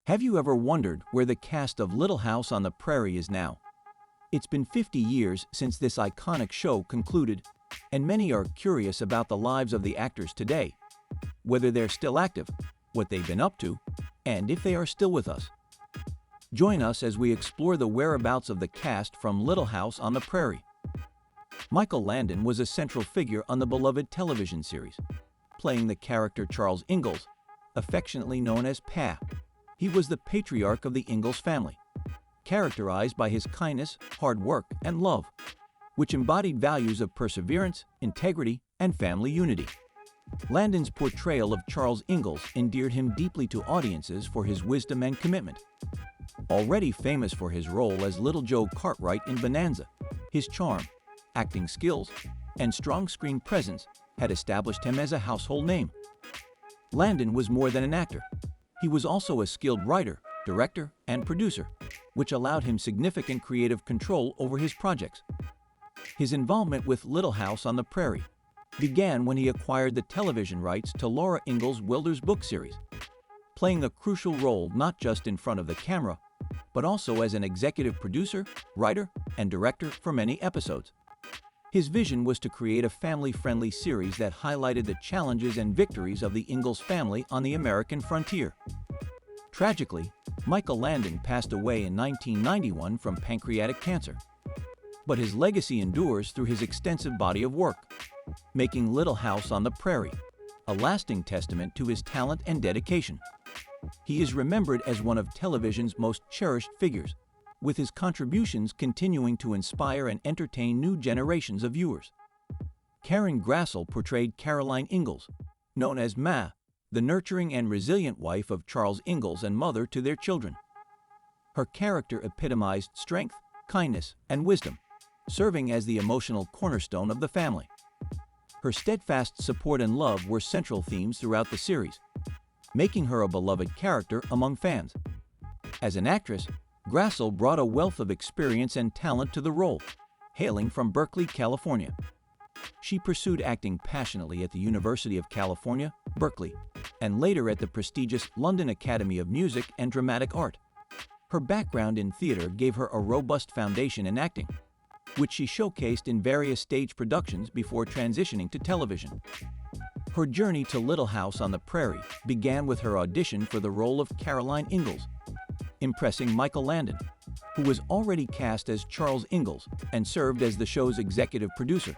Have you ever wondered where the cast of Little House on the Prairie is now? It's been 50 years since this iconic show concluded, and many are curious about the lives of the actors today, whether they're still active, what they've been up to, and if they are still with us. Join us as we explore the whereabouts of the cast from Little House on the Prairie. Michael Landon was a central figure on the beloved television series, playing the character Charles Ingalls, affectionately known as Pa. He was the patriarch of the Ingalls family, characterized by his kindness, hard work, and love, which embodied values of perseverance, integrity, and family unity. Landon's portrayal of Charles Ingalls endeared him deeply to audiences for his wisdom and commitment. Already famous for his role as Little Joe Cartwright in Bonanza, his charm, acting skills, and strong screen presence had established him as a household name. Landon was more than an actor. He was also a skilled writer, director, and producer, which allowed him significant creative control over his projects. His involvement with Little House on the Prairie began when he acquired the television rights to Laura Ingalls Wilder's book series, playing a crucial role not just in front of the camera, but also as an executive producer, writer, and director for many episodes. His vision was to create a family-friendly series that highlighted the challenges and victories of the Ingalls family on the American frontier. Tragically, Michael Landon passed away in 1991 from pancreatic cancer. But his legacy endures through his extensive body of work, making Little House on the Prairie a lasting testament to his talent and dedication. He is remembered as one of television's most cherished figures, with his contributions continuing to inspire and entertain new generations of viewers. Karen Grassle portrayed Caroline Ingalls, known as Ma, the nurturing and resilient wife of Charles Ingalls and mother to their children. Her character epitomized strength, kindness, and wisdom, serving as the emotional cornerstone of the family. Her steadfast support and love were central themes throughout the series, making her a beloved character among fans. As an actress, Grassle brought a wealth of experience and talent to the role, hailing from Berkeley, California. She pursued acting passionately at the University of California, Berkeley, and later at the prestigious London Academy of Music and Dramatic Art. Her background in theater gave her a robust foundation in acting, which she showcased in various stage productions before transitioning to television. Her journey to Little House on the Prairie began with her audition for the role of Caroline Ingalls, impressing Michael Landon, who was already cast as Charles Ingalls and served as the show's executive producer.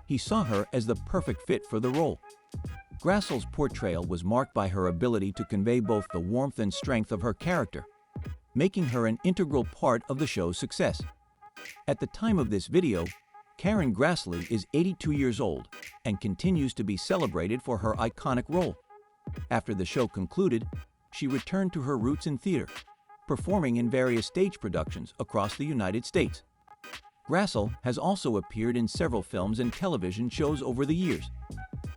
He saw her as the perfect fit for the role. Grassle's portrayal was marked by her ability to convey both the warmth and strength of her character, making her an integral part of the show's success. At the time of this video, Karen Grassle is 82 years old and continues to be celebrated for her iconic role. After the show concluded, she returned to her roots in theater, performing in various stage productions across the United States. Grassle has also appeared in several films and television shows over the years.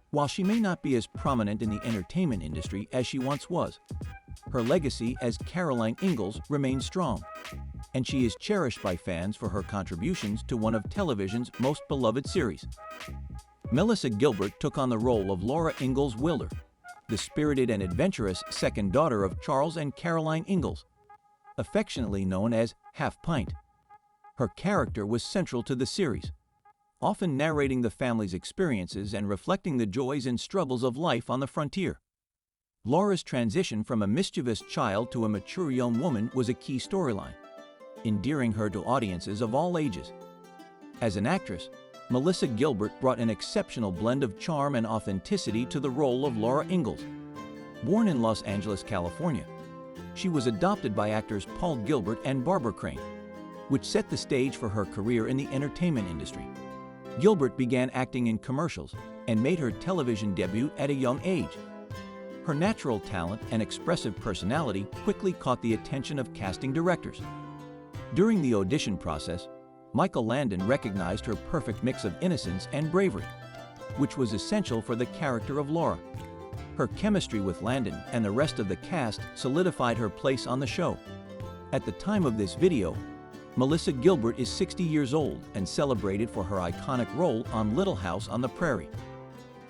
While she may not be as prominent in the entertainment industry as she once was, her legacy as Caroline Ingalls remains strong, and she is cherished by fans for her contributions to one of television's most beloved series. Melissa Gilbert took on the role of Laura Ingalls Wilder, the spirited and adventurous second daughter of Charles and Caroline Ingalls, affectionately known as Half Pint. Her character was central to the series, often narrating the family's experiences and reflecting the joys and struggles of life on the frontier. Laura's transition from a mischievous child to a mature young woman was a key storyline, endearing her to audiences of all ages. As an actress, Melissa Gilbert brought an exceptional blend of charm and authenticity to the role of Laura Ingalls. Born in Los Angeles, California, she was adopted by actors Paul Gilbert and Barbara Crane, which set the stage for her career in the entertainment industry. Gilbert began acting in commercials and made her television debut at a young age. Her natural talent and expressive personality quickly caught the attention of casting directors. During the audition process, Michael Landon recognized her perfect mix of innocence and bravery, which was essential for the character of Laura. Her chemistry with Landon and the rest of the cast solidified her place on the show. At the time of this video, Melissa Gilbert is 60 years old and celebrated for her iconic role on Little House on the Prairie.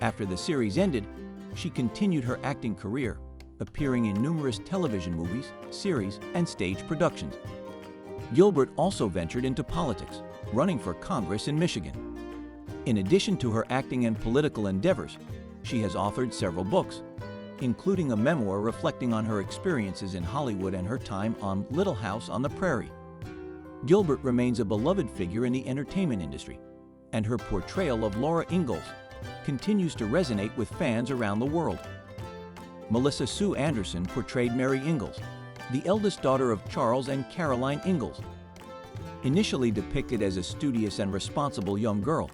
After the series ended, she continued her acting career, appearing in numerous television movies, series, and stage productions. Gilbert also ventured into politics, running for Congress in Michigan. In addition to her acting and political endeavors, she has authored several books, including a memoir reflecting on her experiences in Hollywood and her time on Little House on the Prairie. Gilbert remains a beloved figure in the entertainment industry, and her portrayal of Laura Ingalls continues to resonate with fans around the world. Melissa Sue Anderson portrayed Mary Ingalls, the eldest daughter of Charles and Caroline Ingalls. Initially depicted as a studious and responsible young girl,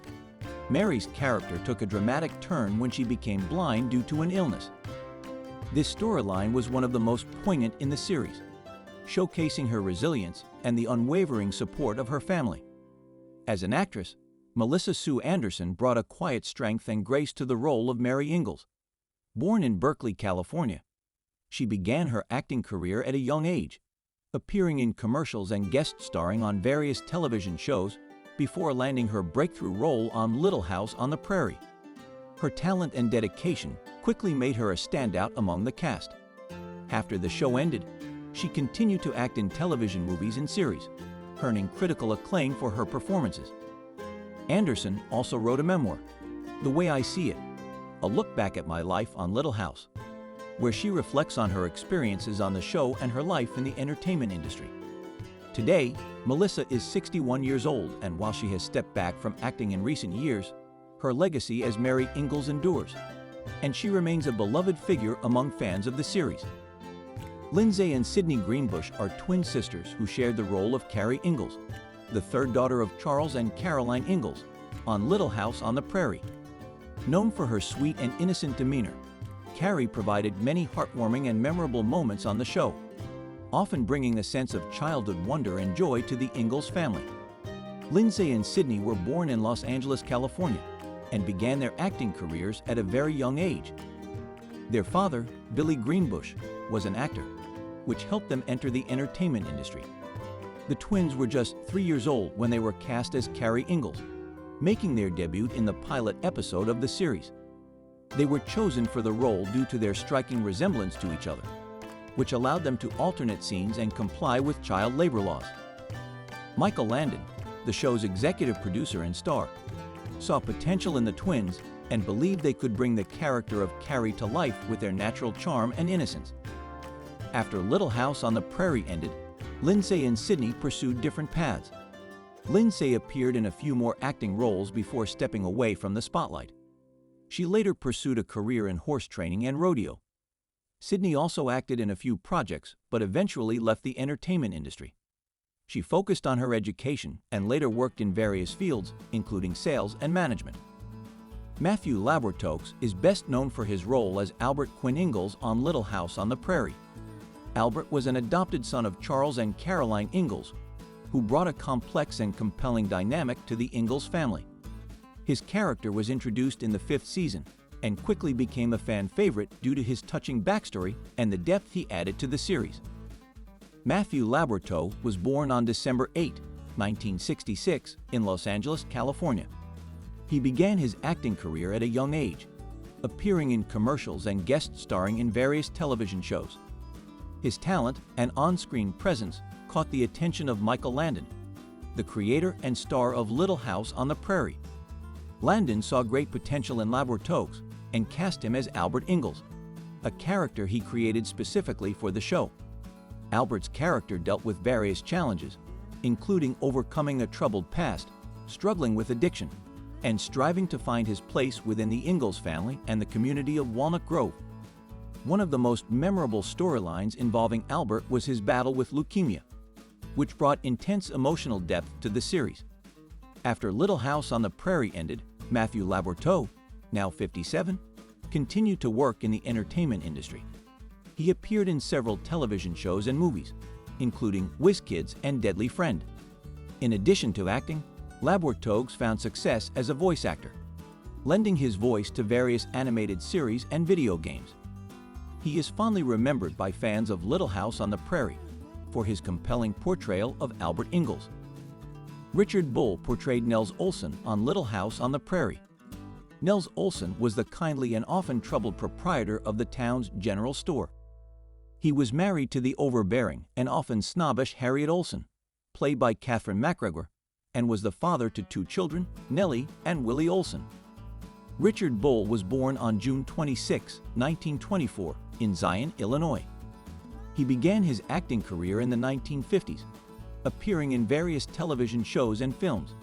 Mary's character took a dramatic turn when she became blind due to an illness. This storyline was one of the most poignant in the series, showcasing her resilience and the unwavering support of her family. As an actress, Melissa Sue Anderson brought a quiet strength and grace to the role of Mary Ingalls. Born in Berkeley, California, she began her acting career at a young age, appearing in commercials and guest starring on various television shows before landing her breakthrough role on Little House on the Prairie. Her talent and dedication quickly made her a standout among the cast. After the show ended, she continued to act in television movies and series, earning critical acclaim for her performances. Anderson also wrote a memoir, The Way I See It, a look back at my life on Little House, where she reflects on her experiences on the show and her life in the entertainment industry. Today, Melissa is 61 years old, and while she has stepped back from acting in recent years, her legacy as Mary Ingalls endures, and she remains a beloved figure among fans of the series. Lindsay and Sydney Greenbush are twin sisters who shared the role of Carrie Ingalls, the third daughter of Charles and Caroline Ingalls, on Little House on the Prairie. Known for her sweet and innocent demeanor, Carrie provided many heartwarming and memorable moments on the show, often bringing a sense of childhood wonder and joy to the Ingalls family. Lindsay and Sydney were born in Los Angeles, California, and began their acting careers at a very young age. Their father, Billy Greenbush, was an actor, which helped them enter the entertainment industry. The twins were just 3 years old when they were cast as Carrie Ingalls, making their debut in the pilot episode of the series. They were chosen for the role due to their striking resemblance to each other, which allowed them to alternate scenes and comply with child labor laws. Michael Landon, the show's executive producer and star, saw potential in the twins and believed they could bring the character of Carrie to life with their natural charm and innocence. After Little House on the Prairie ended, Lindsay and Sydney pursued different paths. Lindsay appeared in a few more acting roles before stepping away from the spotlight. She later pursued a career in horse training and rodeo. Sydney also acted in a few projects, but eventually left the entertainment industry. She focused on her education and later worked in various fields, including sales and management. Matthew Laborteaux is best known for his role as Albert Quinn Ingalls on Little House on the Prairie. Albert was an adopted son of Charles and Caroline Ingalls, who brought a complex and compelling dynamic to the Ingalls family. His character was introduced in the 5th season and quickly became a fan favorite due to his touching backstory and the depth he added to the series. Matthew Laborteaux was born on December 8, 1966, in Los Angeles, California. He began his acting career at a young age, appearing in commercials and guest starring in various television shows. His talent and on-screen presence caught the attention of Michael Landon, the creator and star of Little House on the Prairie. Landon saw great potential in Laborteaux and cast him as Albert Ingalls, a character he created specifically for the show. Albert's character dealt with various challenges, including overcoming a troubled past, struggling with addiction, and striving to find his place within the Ingalls family and the community of Walnut Grove. One of the most memorable storylines involving Albert was his battle with leukemia, which brought intense emotional depth to the series. After Little House on the Prairie ended, Matthew Laborteaux, now 57, continued to work in the entertainment industry. He appeared in several television shows and movies, including Whiz Kids and Deadly Friend. In addition to acting, Laborteaux found success as a voice actor, lending his voice to various animated series and video games. He is fondly remembered by fans of Little House on the Prairie for his compelling portrayal of Albert Ingalls. Richard Bull portrayed Nels Oleson on Little House on the Prairie. Nels Oleson was the kindly and often troubled proprietor of the town's general store. He was married to the overbearing and often snobbish Harriet Oleson, played by Katherine McGregor, and was the father to 2 children, Nellie and Willie Oleson. Richard Bull was born on June 26, 1924, in Zion, Illinois. He began his acting career in the 1950s, appearing in various television shows and films.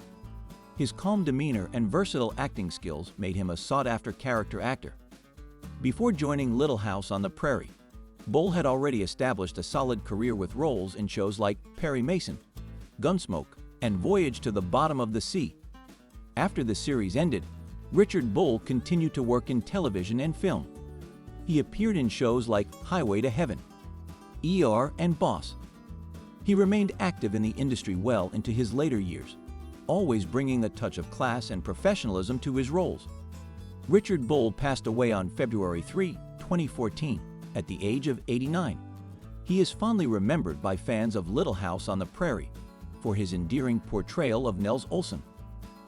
His calm demeanor and versatile acting skills made him a sought-after character actor. Before joining Little House on the Prairie, Bull had already established a solid career with roles in shows like Perry Mason, Gunsmoke, and Voyage to the Bottom of the Sea. After the series ended, Richard Bull continued to work in television and film. He appeared in shows like Highway to Heaven, ER, and Boss. He remained active in the industry well into his later years, always bringing a touch of class and professionalism to his roles. Richard Bull passed away on February 3, 2014, at the age of 89. He is fondly remembered by fans of Little House on the Prairie for his endearing portrayal of Nels Oleson,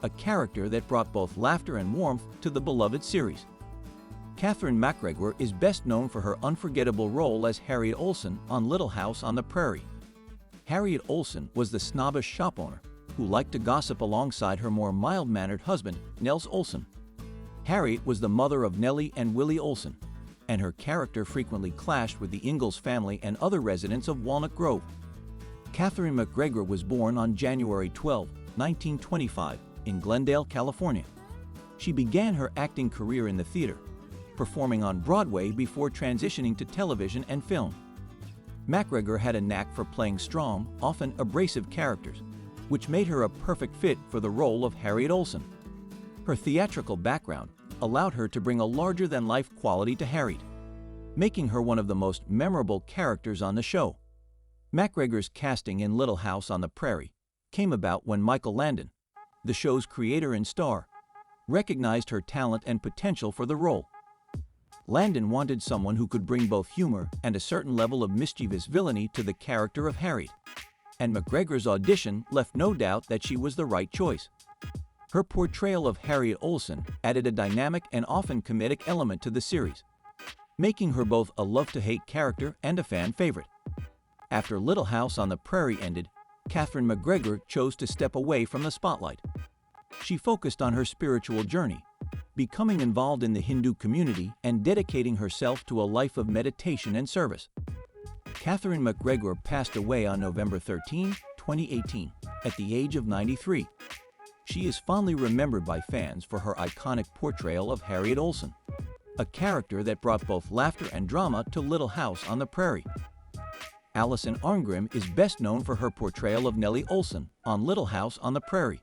a character that brought both laughter and warmth to the beloved series. Katherine McGregor is best known for her unforgettable role as Harriet Oleson on Little House on the Prairie. Harriet Oleson was the snobbish shop owner who liked to gossip alongside her more mild-mannered husband, Nels Oleson. Harriet was the mother of Nellie and Willie Oleson, and her character frequently clashed with the Ingalls family and other residents of Walnut Grove. Katherine McGregor was born on January 12, 1925, in Glendale, California. She began her acting career in the theater, performing on Broadway before transitioning to television and film. McGregor had a knack for playing strong, often abrasive characters, which made her a perfect fit for the role of Harriet Oleson. Her theatrical background allowed her to bring a larger-than-life quality to Harriet, making her one of the most memorable characters on the show. McGregor's casting in Little House on the Prairie came about when Michael Landon, the show's creator and star, recognized her talent and potential for the role. Landon wanted someone who could bring both humor and a certain level of mischievous villainy to the character of Harriet, and McGregor's audition left no doubt that she was the right choice. Her portrayal of Harriet Oleson added a dynamic and often comedic element to the series, making her both a love-to-hate character and a fan favorite. After Little House on the Prairie ended, Katherine McGregor chose to step away from the spotlight. She focused on her spiritual journey, becoming involved in the Hindu community and dedicating herself to a life of meditation and service. Katherine McGregor passed away on November 13, 2018, at the age of 93. She is fondly remembered by fans for her iconic portrayal of Harriet Oleson, a character that brought both laughter and drama to Little House on the Prairie. Alison Arngrim is best known for her portrayal of Nellie Oleson on Little House on the Prairie.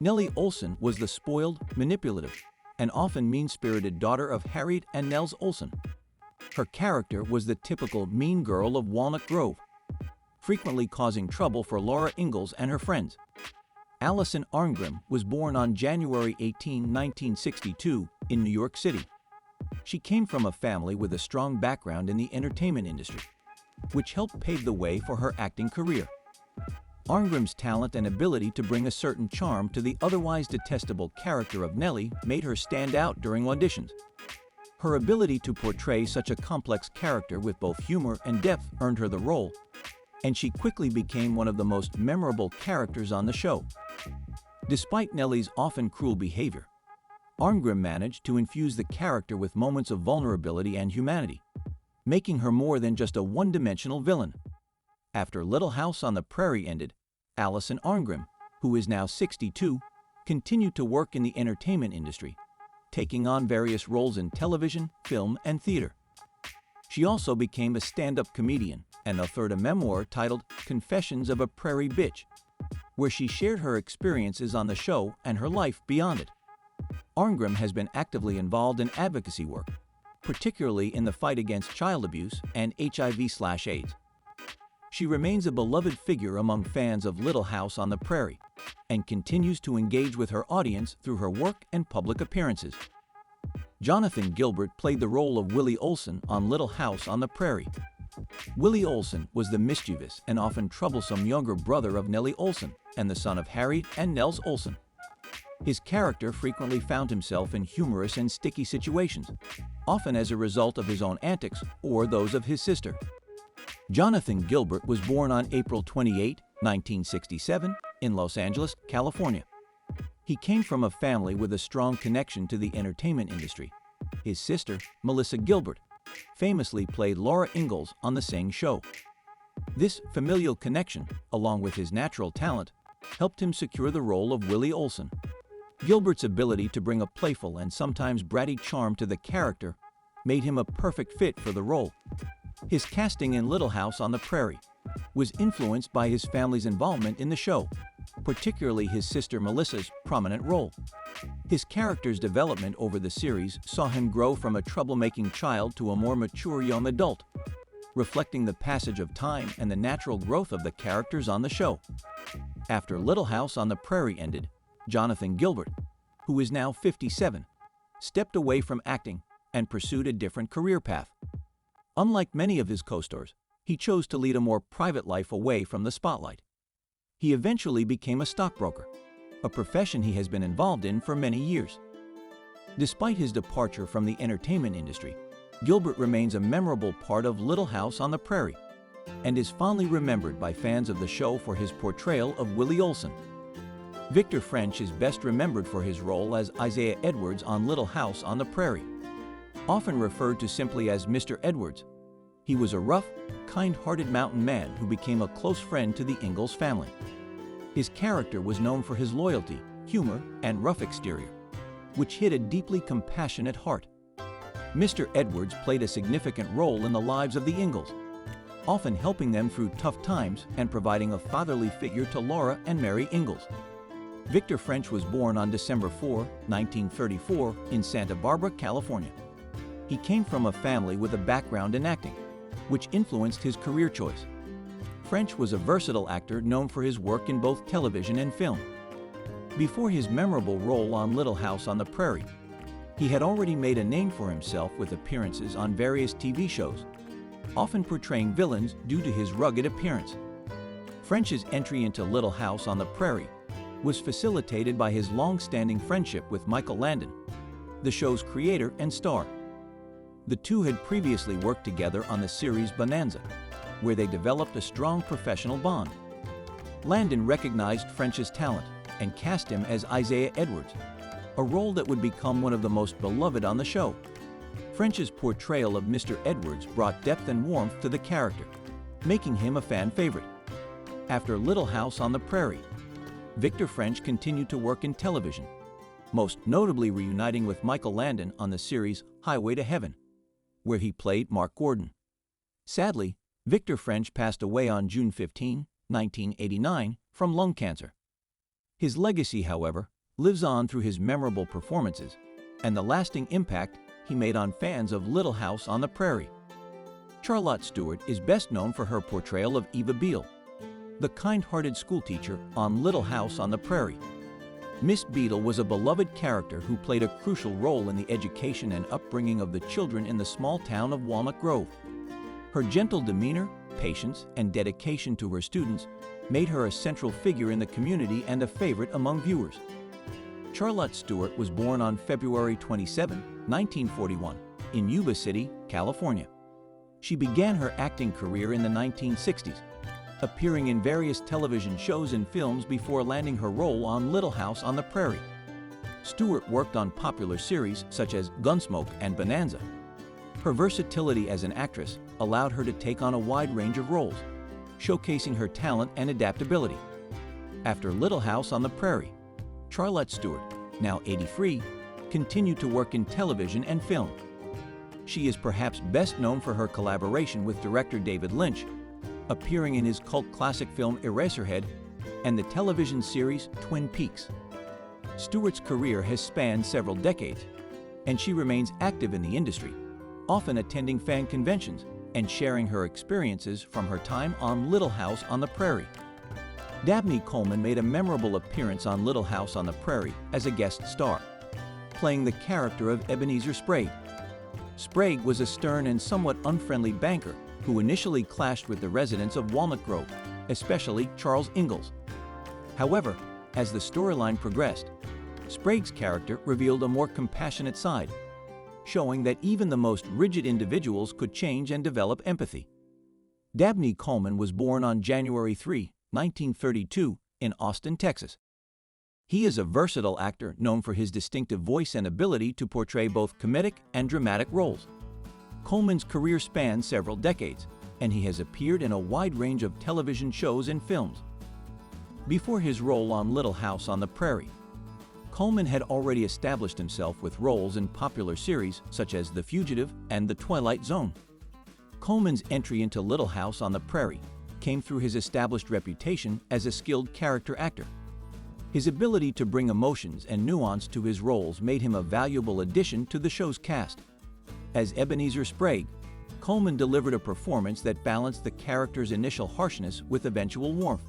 Nellie Oleson was the spoiled, manipulative, and often mean-spirited daughter of Harriet and Nels Oleson. Her character was the typical mean girl of Walnut Grove, frequently causing trouble for Laura Ingalls and her friends. Alison Arngrim was born on January 18, 1962, in New York City. She came from a family with a strong background in the entertainment industry, which helped pave the way for her acting career. Arngrim's talent and ability to bring a certain charm to the otherwise detestable character of Nellie made her stand out during auditions. Her ability to portray such a complex character with both humor and depth earned her the role, and she quickly became one of the most memorable characters on the show. Despite Nellie's often cruel behavior, Arngrim managed to infuse the character with moments of vulnerability and humanity, making her more than just a one-dimensional villain. After Little House on the Prairie ended, Alison Arngrim, who is now 62, continued to work in the entertainment industry, taking on various roles in television, film, and theater. She also became a stand-up comedian and authored a memoir titled Confessions of a Prairie Bitch, where she shared her experiences on the show and her life beyond it. Arngrim has been actively involved in advocacy work, particularly in the fight against child abuse and HIV/AIDS. She remains a beloved figure among fans of Little House on the Prairie and continues to engage with her audience through her work and public appearances. Jonathan Gilbert played the role of Willie Oleson on Little House on the Prairie. Willie Oleson was the mischievous and often troublesome younger brother of Nellie Oleson and the son of Harriet and Nels Oleson. His character frequently found himself in humorous and sticky situations, often as a result of his own antics or those of his sister. Jonathan Gilbert was born on April 28, 1967, in Los Angeles, California. He came from a family with a strong connection to the entertainment industry. His sister, Melissa Gilbert, famously played Laura Ingalls on The Sing Show. This familial connection, along with his natural talent, helped him secure the role of Willie Oleson. Gilbert's ability to bring a playful and sometimes bratty charm to the character made him a perfect fit for the role. His casting in Little House on the Prairie was influenced by his family's involvement in the show, particularly his sister Melissa's prominent role. His character's development over the series saw him grow from a troublemaking child to a more mature young adult, reflecting the passage of time and the natural growth of the characters on the show. After Little House on the Prairie ended, Jonathan Gilbert, who is now 57, stepped away from acting and pursued a different career path. Unlike many of his co-stars, he chose to lead a more private life away from the spotlight. He eventually became a stockbroker, a profession he has been involved in for many years. Despite his departure from the entertainment industry, Gilbert remains a memorable part of Little House on the Prairie and is fondly remembered by fans of the show for his portrayal of Willie Oleson. Victor French is best remembered for his role as Isaiah Edwards on Little House on the Prairie. Often referred to simply as Mr. Edwards, he was a rough, kind-hearted mountain man who became a close friend to the Ingalls family. His character was known for his loyalty, humor, and rough exterior, which hid a deeply compassionate heart. Mr. Edwards played a significant role in the lives of the Ingalls, often helping them through tough times and providing a fatherly figure to Laura and Mary Ingalls. Victor French was born on December 4, 1934, in Santa Barbara, California. He came from a family with a background in acting, which influenced his career choice. French was a versatile actor known for his work in both television and film. Before his memorable role on Little House on the Prairie, he had already made a name for himself with appearances on various TV shows, often portraying villains due to his rugged appearance. French's entry into Little House on the Prairie was facilitated by his long-standing friendship with Michael Landon, the show's creator and star. The two had previously worked together on the series Bonanza, where they developed a strong professional bond. Landon recognized French's talent and cast him as Isaiah Edwards, a role that would become one of the most beloved on the show. French's portrayal of Mr. Edwards brought depth and warmth to the character, making him a fan favorite. After Little House on the Prairie, Victor French continued to work in television, most notably reuniting with Michael Landon on the series Highway to Heaven, where he played Mark Gordon. Sadly, Victor French passed away on June 15, 1989, from lung cancer. His legacy, however, lives on through his memorable performances and the lasting impact he made on fans of Little House on the Prairie. Charlotte Stewart is best known for her portrayal of Eva Beadle, the kind-hearted schoolteacher on Little House on the Prairie. Miss Beadle was a beloved character who played a crucial role in the education and upbringing of the children in the small town of Walnut Grove. Her gentle demeanor, patience, and dedication to her students made her a central figure in the community and a favorite among viewers. Charlotte Stewart was born on February 27, 1941, in Yuba City, California. She began her acting career in the 1960s, appearing in various television shows and films before landing her role on Little House on the Prairie. Stewart worked on popular series such as Gunsmoke and Bonanza. Her versatility as an actress allowed her to take on a wide range of roles, showcasing her talent and adaptability. After Little House on the Prairie, Charlotte Stewart, now 83, continued to work in television and film. She is perhaps best known for her collaboration with director David Lynch, appearing in his cult classic film Eraserhead and the television series Twin Peaks. Stewart's career has spanned several decades, and she remains active in the industry, often attending fan conventions and sharing her experiences from her time on Little House on the Prairie. Dabney Coleman made a memorable appearance on Little House on the Prairie as a guest star, playing the character of Ebenezer Sprague. Sprague was a stern and somewhat unfriendly banker who initially clashed with the residents of Walnut Grove, especially Charles Ingalls. However, as the storyline progressed, Sprague's character revealed a more compassionate side, showing that even the most rigid individuals could change and develop empathy. Dabney Coleman was born on January 3, 1932, in Austin, Texas. He is a versatile actor known for his distinctive voice and ability to portray both comedic and dramatic roles. Coleman's career spans several decades, and he has appeared in a wide range of television shows and films. Before his role on Little House on the Prairie, Coleman had already established himself with roles in popular series such as The Fugitive and The Twilight Zone. Coleman's entry into Little House on the Prairie came through his established reputation as a skilled character actor. His ability to bring emotions and nuance to his roles made him a valuable addition to the show's cast. As Ebenezer Sprague, Coleman delivered a performance that balanced the character's initial harshness with eventual warmth,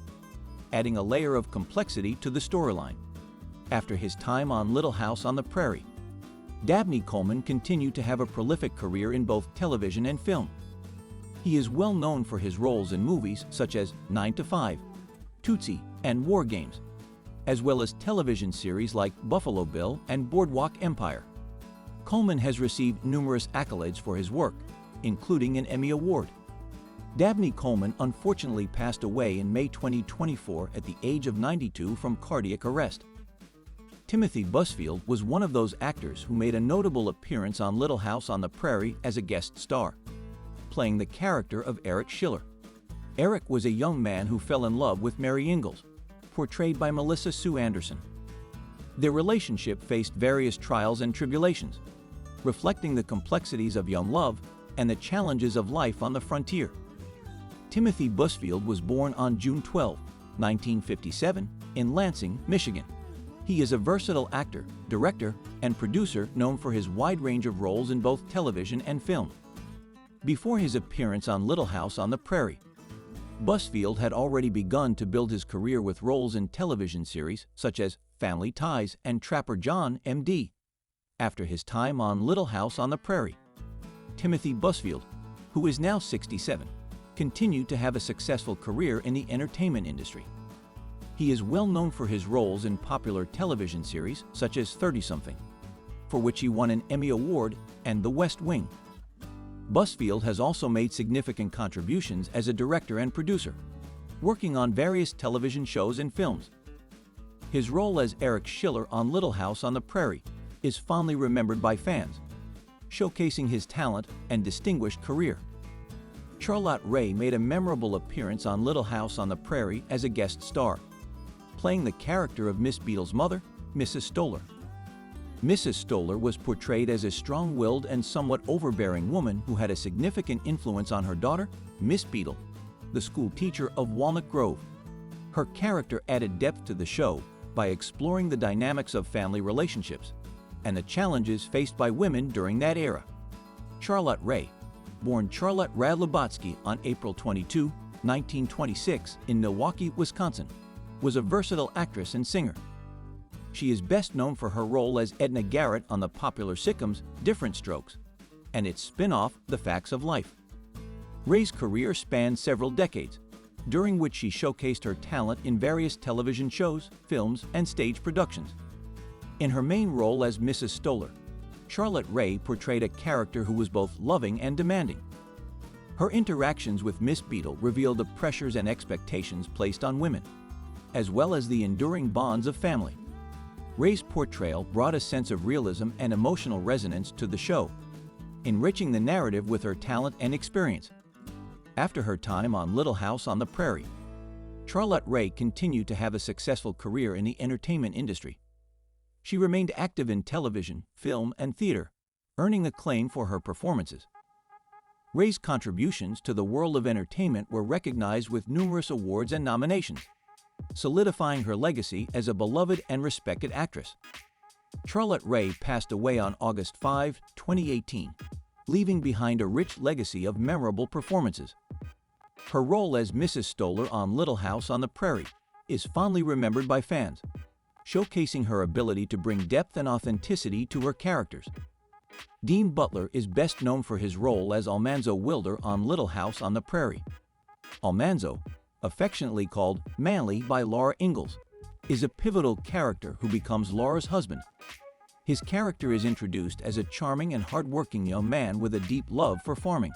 adding a layer of complexity to the storyline. After his time on Little House on the Prairie, Dabney Coleman continued to have a prolific career in both television and film. He is well known for his roles in movies such as 9 to 5, Tootsie, and War Games, as well as television series like Buffalo Bill and Boardwalk Empire. Coleman has received numerous accolades for his work, including an Emmy Award. Dabney Coleman unfortunately passed away in May 2024 at the age of 92 from cardiac arrest. Timothy Busfield was one of those actors who made a notable appearance on Little House on the Prairie as a guest star, playing the character of Eric Schiller. Eric was a young man who fell in love with Mary Ingalls, portrayed by Melissa Sue Anderson. Their relationship faced various trials and tribulations, reflecting the complexities of young love and the challenges of life on the frontier. Timothy Busfield was born on June 12, 1957, in Lansing, Michigan. He is a versatile actor, director, and producer known for his wide range of roles in both television and film. Before his appearance on Little House on the Prairie, Busfield had already begun to build his career with roles in television series such as Family Ties and Trapper John, M.D. After his time on Little House on the Prairie, Timothy Busfield, who is now 67, continued to have a successful career in the entertainment industry. He is well known for his roles in popular television series such as 30-something, for which he won an Emmy Award, and The West Wing. Busfield has also made significant contributions as a director and producer, working on various television shows and films. His role as Eric Schiller on Little House on the Prairie is fondly remembered by fans, showcasing his talent and distinguished career. Charlotte Rae made a memorable appearance on Little House on the Prairie as a guest star, playing the character of Miss Beadle's mother, Mrs. Stoller. Mrs. Stoller was portrayed as a strong-willed and somewhat overbearing woman who had a significant influence on her daughter, Miss Beadle, the school teacher of Walnut Grove. Her character added depth to the show by exploring the dynamics of family relationships and the challenges faced by women during that era. Charlotte Rae, born Charlotte Radlobotsky on April 22, 1926, in Milwaukee, Wisconsin, was a versatile actress and singer. She is best known for her role as Edna Garrett on the popular sitcoms Different Strokes and its spin-off The Facts of Life. Rae's career spanned several decades, during which she showcased her talent in various television shows, films, and stage productions. In her main role as Mrs. Stoller, Charlotte Rae portrayed a character who was both loving and demanding. Her interactions with Miss Beadle revealed the pressures and expectations placed on women, as well as the enduring bonds of family. Rae's portrayal brought a sense of realism and emotional resonance to the show, enriching the narrative with her talent and experience. After her time on Little House on the Prairie, Charlotte Rae continued to have a successful career in the entertainment industry. She remained active in television, film, and theater, earning acclaim for her performances. Rae's contributions to the world of entertainment were recognized with numerous awards and nominations, solidifying her legacy as a beloved and respected actress. Charlotte Rae passed away on August 5, 2018, leaving behind a rich legacy of memorable performances. Her role as Mrs. Stoller on Little House on the Prairie is fondly remembered by fans, showcasing her ability to bring depth and authenticity to her characters. Dean Butler is best known for his role as Almanzo Wilder on Little House on the Prairie. Almanzo, affectionately called Manly by Laura Ingalls, is a pivotal character who becomes Laura's husband. His character is introduced as a charming and hardworking young man with a deep love for farming.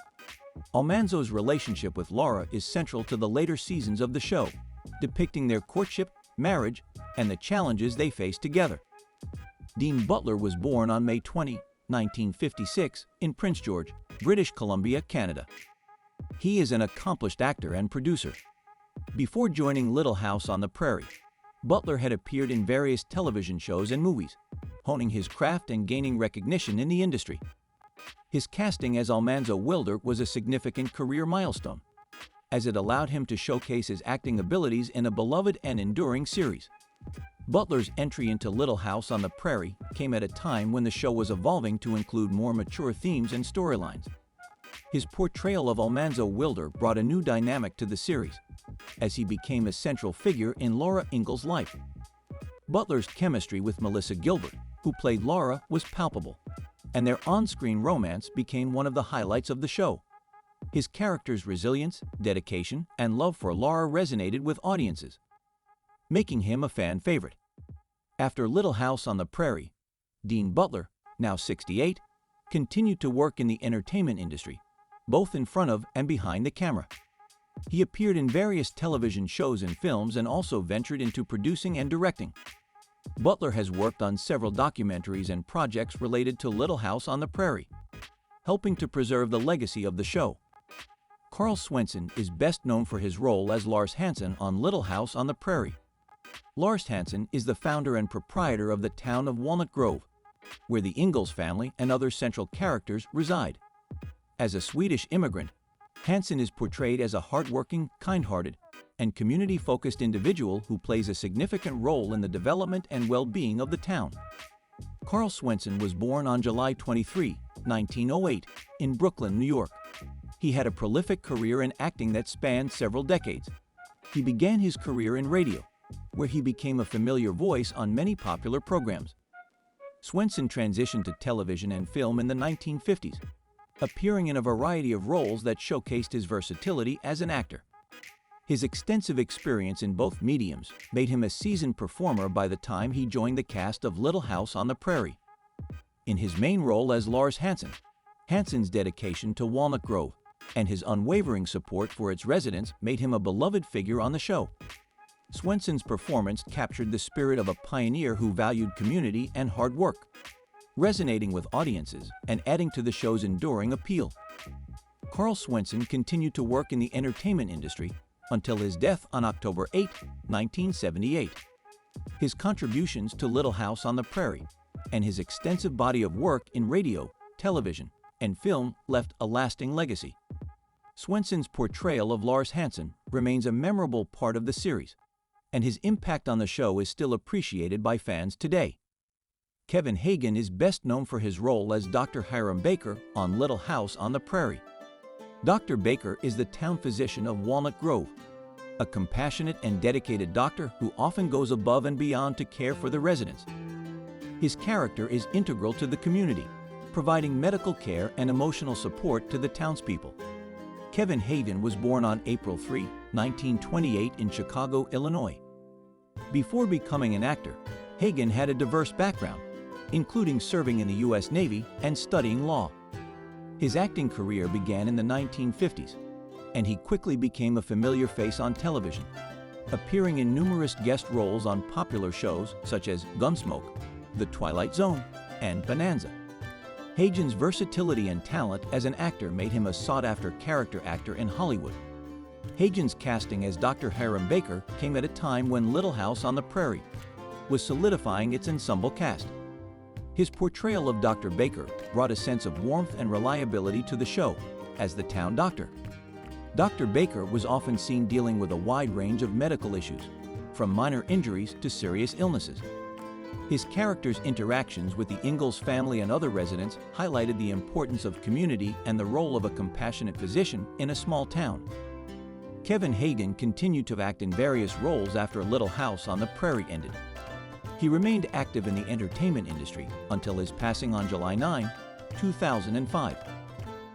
Almanzo's relationship with Laura is central to the later seasons of the show, depicting their courtship, marriage, and the challenges they face together. Dean Butler was born on May 20, 1956, in Prince George, British Columbia, Canada. He is an accomplished actor and producer. Before joining Little House on the Prairie, Butler had appeared in various television shows and movies, honing his craft and gaining recognition in the industry. His casting as Almanzo Wilder was a significant career milestone, as it allowed him to showcase his acting abilities in a beloved and enduring series. Butler's entry into Little House on the Prairie came at a time when the show was evolving to include more mature themes and storylines. His portrayal of Almanzo Wilder brought a new dynamic to the series, as he became a central figure in Laura Ingalls' life. Butler's chemistry with Melissa Gilbert, who played Laura, was palpable, and their on-screen romance became one of the highlights of the show. His character's resilience, dedication, and love for Laura resonated with audiences, making him a fan favorite. After Little House on the Prairie, Dean Butler, now 68, continued to work in the entertainment industry, both in front of and behind the camera. He appeared in various television shows and films and also ventured into producing and directing. Butler has worked on several documentaries and projects related to Little House on the Prairie, helping to preserve the legacy of the show. Carl Swenson is best known for his role as Lars Hansen on Little House on the Prairie. Lars Hansen is the founder and proprietor of the town of Walnut Grove, where the Ingalls family and other central characters reside. As a Swedish immigrant, Hansen is portrayed as a hardworking, kind-hearted, and community-focused individual who plays a significant role in the development and well-being of the town. Carl Swenson was born on July 23, 1908, in Brooklyn, New York. He had a prolific career in acting that spanned several decades. He began his career in radio, where he became a familiar voice on many popular programs. Swenson transitioned to television and film in the 1950s, appearing in a variety of roles that showcased his versatility as an actor. His extensive experience in both mediums made him a seasoned performer by the time he joined the cast of Little House on the Prairie. In his main role as Lars Hansen, Hansen's dedication to Walnut Grove and his unwavering support for its residents made him a beloved figure on the show. Swenson's performance captured the spirit of a pioneer who valued community and hard work, resonating with audiences and adding to the show's enduring appeal. Carl Swenson continued to work in the entertainment industry until his death on October 8, 1978. His contributions to Little House on the Prairie and his extensive body of work in radio, television, and film left a lasting legacy. Swenson's portrayal of Lars Hansen remains a memorable part of the series, and his impact on the show is still appreciated by fans today. Kevin Hagen is best known for his role as Dr. Hiram Baker on Little House on the Prairie. Dr. Baker is the town physician of Walnut Grove, a compassionate and dedicated doctor who often goes above and beyond to care for the residents. His character is integral to the community, providing medical care and emotional support to the townspeople. Kevin Hagen was born on April 3, 1928 in Chicago, Illinois. Before becoming an actor, Hagen had a diverse background, including serving in the U.S. Navy and studying law. His acting career began in the 1950s, and he quickly became a familiar face on television, appearing in numerous guest roles on popular shows such as Gunsmoke, The Twilight Zone, and Bonanza. Hagen's versatility and talent as an actor made him a sought-after character actor in Hollywood. Hagen's casting as Dr. Hiram Baker came at a time when Little House on the Prairie was solidifying its ensemble cast. His portrayal of Dr. Baker brought a sense of warmth and reliability to the show as the town doctor. Dr. Baker was often seen dealing with a wide range of medical issues, from minor injuries to serious illnesses. His character's interactions with the Ingalls family and other residents highlighted the importance of community and the role of a compassionate physician in a small town. Kevin Hagen continued to act in various roles after Little House on the Prairie ended. He remained active in the entertainment industry until his passing on July 9, 2005.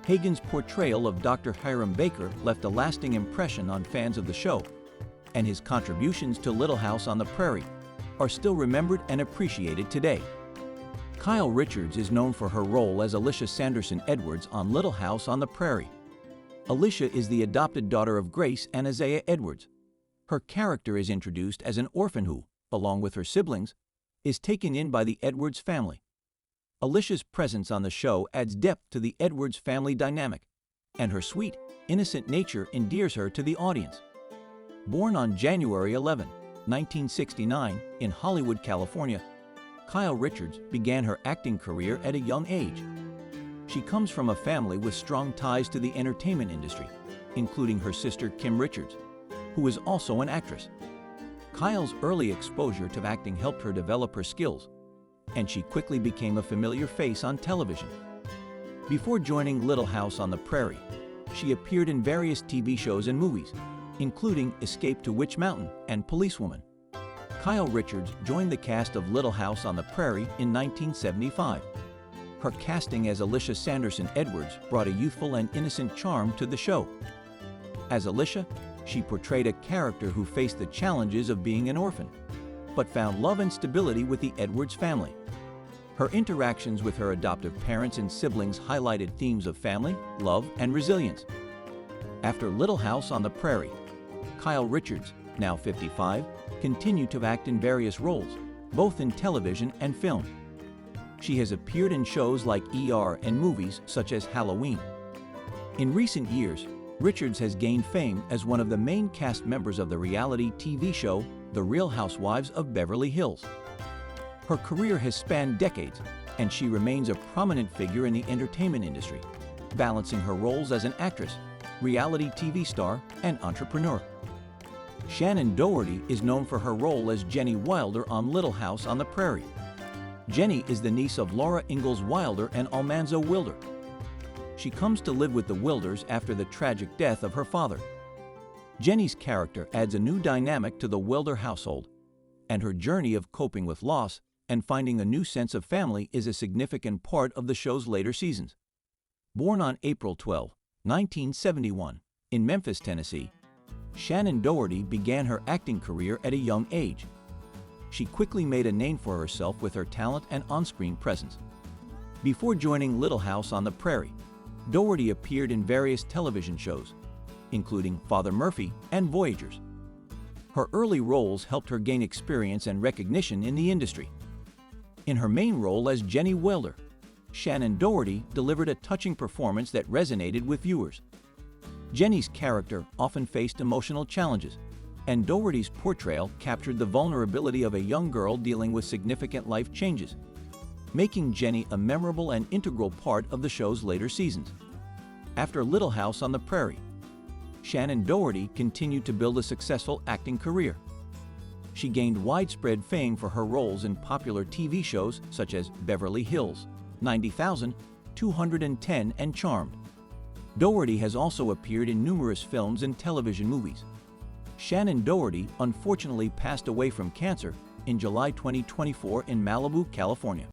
Hagen's portrayal of Dr. Hiram Baker left a lasting impression on fans of the show, and his contributions to Little House on the Prairie are still remembered and appreciated today. Kyle Richards is known for her role as Alicia Sanderson Edwards on Little House on the Prairie. Alicia is the adopted daughter of Grace and Isaiah Edwards. Her character is introduced as an orphan who, along with her siblings, is taken in by the Edwards family. Alicia's presence on the show adds depth to the Edwards family dynamic, and her sweet, innocent nature endears her to the audience. Born on January 11, 1969, in Hollywood, California, Kyle Richards began her acting career at a young age. She comes from a family with strong ties to the entertainment industry, including her sister Kim Richards, who is also an actress. Kyle's early exposure to acting helped her develop her skills, and she quickly became a familiar face on television. Before joining Little House on the Prairie, she appeared in various TV shows and movies, including Escape to Witch Mountain and Policewoman. Kyle Richards joined the cast of Little House on the Prairie in 1975. Her casting as Alicia Sanderson Edwards brought a youthful and innocent charm to the show. As Alicia, she portrayed a character who faced the challenges of being an orphan, but found love and stability with the Edwards family. Her interactions with her adoptive parents and siblings highlighted themes of family, love, and resilience. After Little House on the Prairie, Kyle Richards, now 55, continued to act in various roles, both in television and film. She has appeared in shows like ER and movies such as Halloween. In recent years, Richards has gained fame as one of the main cast members of the reality TV show The Real Housewives of Beverly Hills. Her career has spanned decades, and she remains a prominent figure in the entertainment industry, balancing her roles as an actress, reality TV star, and entrepreneur. Shannon Doherty is known for her role as Jenny Wilder on Little House on the Prairie. Jenny is the niece of Laura Ingalls Wilder and Almanzo Wilder. She comes to live with the Wilders after the tragic death of her father. Jenny's character adds a new dynamic to the Wilder household, and her journey of coping with loss and finding a new sense of family is a significant part of the show's later seasons. Born on April 12, 1971, in Memphis, Tennessee, Shannon Doherty began her acting career at a young age. She quickly made a name for herself with her talent and on-screen presence. Before joining Little House on the Prairie, Doherty appeared in various television shows, including Father Murphy and Voyagers. Her early roles helped her gain experience and recognition in the industry. In her main role as Jenny Wilder, Shannon Doherty delivered a touching performance that resonated with viewers. Jenny's character often faced emotional challenges, and Doherty's portrayal captured the vulnerability of a young girl dealing with significant life changes, making Jenny a memorable and integral part of the show's later seasons. After Little House on the Prairie, Shannon Doherty continued to build a successful acting career. She gained widespread fame for her roles in popular TV shows such as Beverly Hills, 90,000, 210, and Charmed. Doherty has also appeared in numerous films and television movies. Shannon Doherty unfortunately passed away from cancer in July 2024 in Malibu, California.